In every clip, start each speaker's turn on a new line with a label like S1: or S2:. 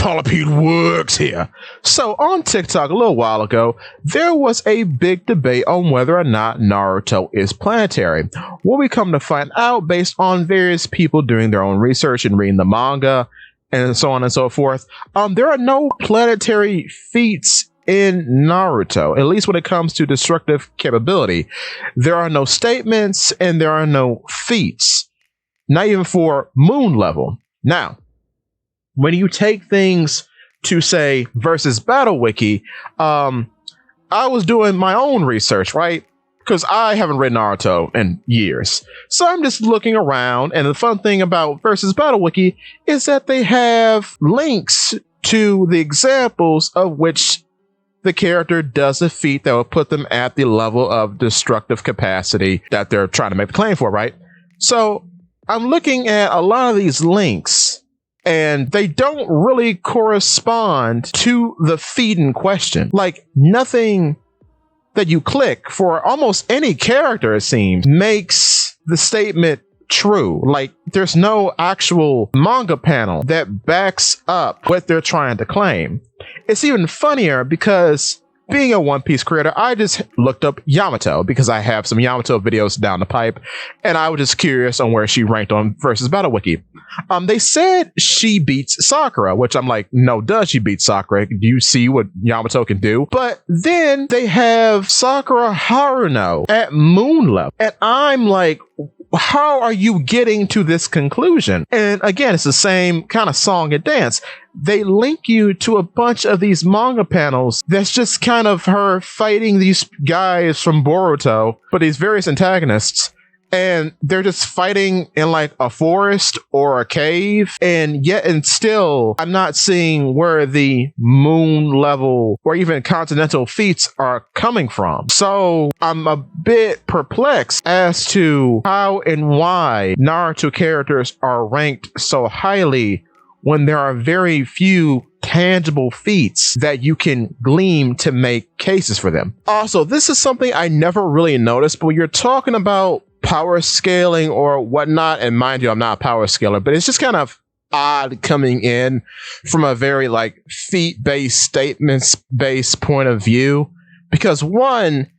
S1: Paula Pete works here. So on TikTok a little while ago, there was a big debate on whether or not Naruto is planetary. What we come to find out based on various people doing their own research and reading the manga and so on and so forth, there are no planetary feats in Naruto, at least when it comes to destructive capability. There are no statements and there are no feats, not even for moon level. Now, when you take things to say versus Battle Wiki, I was doing my own research, right? Because I haven't read Naruto in years. So I'm just looking around, and the fun thing about versus Battle Wiki is that they have links to the examples of which the character does a feat that will put them at the level of destructive capacity that they're trying to make the claim for, right? So I'm looking at a lot of these links, and they don't really correspond to the feat in question. Like, nothing that you click for almost any character, it seems, makes the statement true. Like, there's no actual manga panel that backs up what they're trying to claim. It's even funnier because, being a One Piece creator, I just looked up Yamato because I have some Yamato videos down the pipe, and I was just curious on where she ranked on versus Battle Wiki. They said she beats Sakura, which I'm like, no, does she beat Sakura? Do you see what Yamato can do? But then they have Sakura Haruno at moon level, and I'm like, how are you getting to this conclusion? And again, it's the same kind of song and dance. They link you to a bunch of these manga panels that's just kind of her fighting these guys from Boruto, but these various antagonists, and they're just fighting in like a forest or a cave, and still I'm not seeing where the moon level or even continental feats are coming from. So I'm a bit perplexed as to how and why Naruto characters are ranked so highly when there are very few tangible feats that you can glean to make cases for them. Also, this is something I never really noticed, but when you're talking about power scaling or whatnot, and mind you, I'm not a power scaler, but it's just kind of odd coming in from a very like feat-based, statements-based point of view. Because one,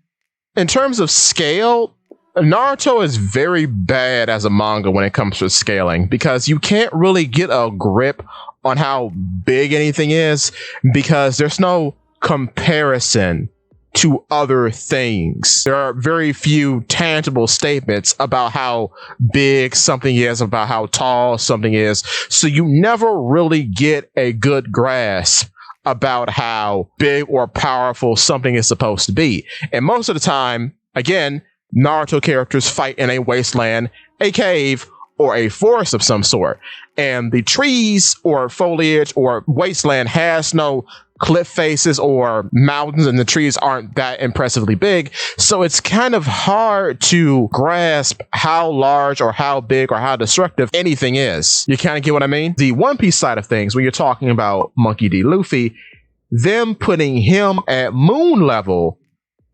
S1: in terms of scale, Naruto is very bad as a manga when it comes to scaling, because you can't really get a grip on how big anything is because there's no comparison to other things. There are very few tangible statements about how big something is, about how tall something is. So you never really get a good grasp about how big or powerful something is supposed to be. And most of the time, again, Naruto characters fight in a wasteland, a cave, or a forest of some sort. And the trees or foliage or wasteland has no cliff faces or mountains, and the trees aren't that impressively big. So it's kind of hard to grasp how large or how big or how destructive anything is. You kind of get what I mean? The One Piece side of things, when you're talking about Monkey D. Luffy, them putting him at moon level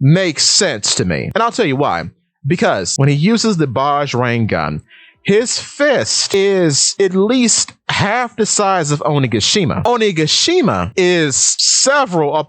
S1: makes sense to me. And I'll tell you why. Because when he uses the Barge Rain Gun, his fist is at least half the size of Onigashima. Onigashima is several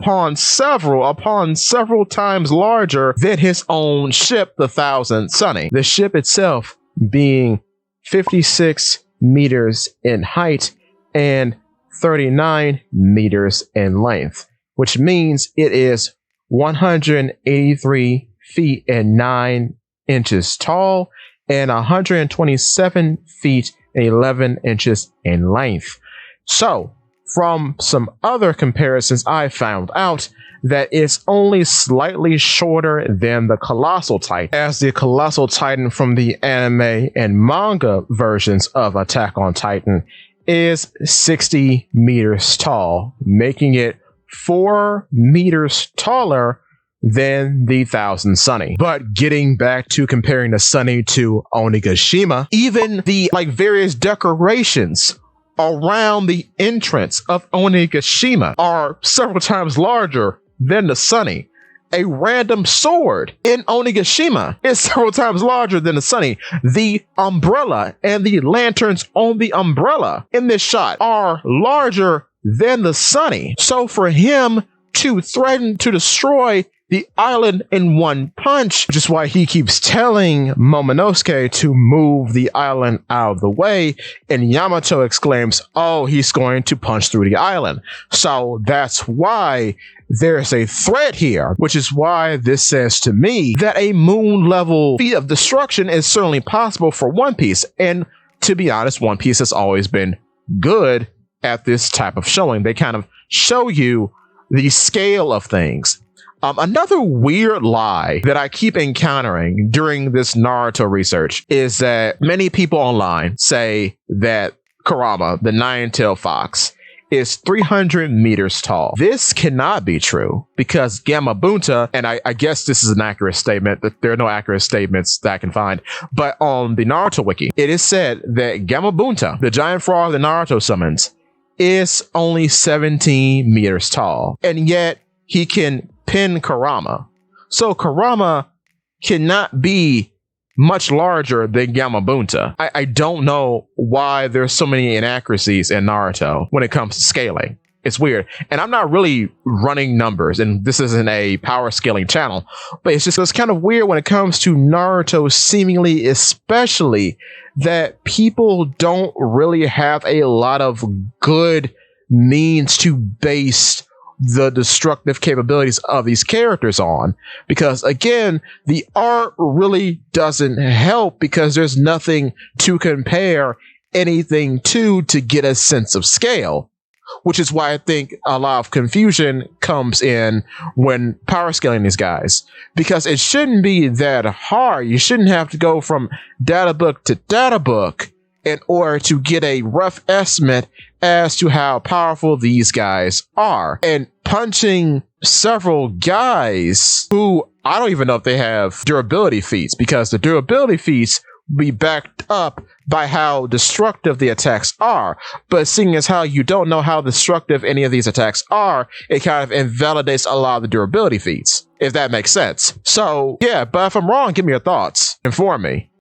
S1: times larger than his own ship, the Thousand Sunny. The ship itself being 56 meters in height and 39 meters in length, which means it is 183 feet and 9 inches tall and 127 feet and 11 inches in length. So, from some other comparisons, I found out that it's only slightly shorter than the Colossal Titan, as the Colossal Titan from the anime and manga versions of Attack on Titan is 60 meters tall, making it 4 meters taller than the Thousand Sunny. But getting back to comparing the Sunny to Onigashima, even the various decorations around the entrance of Onigashima are several times larger than the Sunny. A random sword in Onigashima is several times larger than the Sunny. The umbrella and the lanterns on the umbrella in this shot are larger than the Sunny. So for him to threaten to destroy the island in one punch, which is why he keeps telling Momonosuke to move the island out of the way, and Yamato exclaims, oh, he's going to punch through the island. So that's why there's a threat here, which is why this says to me that a moon level feat of destruction is certainly possible for One Piece. And to be honest, One Piece has always been good at this type of showing. They kind of show you the scale of things. Another weird lie that I keep encountering during this Naruto research is that many people online say that Kurama, the nine-tailed fox, is 300 meters tall. This cannot be true because Gamabunta, and I guess this is an accurate statement, that there are no accurate statements that I can find, but on the Naruto wiki, it is said that Gamabunta, the giant frog that Naruto summons, is only 17 meters tall, and yet he can pin Kurama. So Kurama cannot be much larger than Gamabunta. I don't know why there's so many inaccuracies in Naruto when it comes to scaling. It's weird. And I'm not really running numbers, and this isn't a power scaling channel, but it's kind of weird when it comes to Naruto, seemingly, especially that people don't really have a lot of good means to base the destructive capabilities of these characters on, because again, the art really doesn't help because there's nothing to compare anything to get a sense of scale, which is why I think a lot of confusion comes in when power scaling these guys, because it shouldn't be that hard. You shouldn't have to go from data book to data book in order to get a rough estimate as to how powerful these guys are. And punching several guys who I don't even know if they have durability feats, because the durability feats be backed up by how destructive the attacks are. But seeing as how you don't know how destructive any of these attacks are, it kind of invalidates a lot of the durability feats, if that makes sense. So yeah, but if I'm wrong, give me your thoughts. Inform me.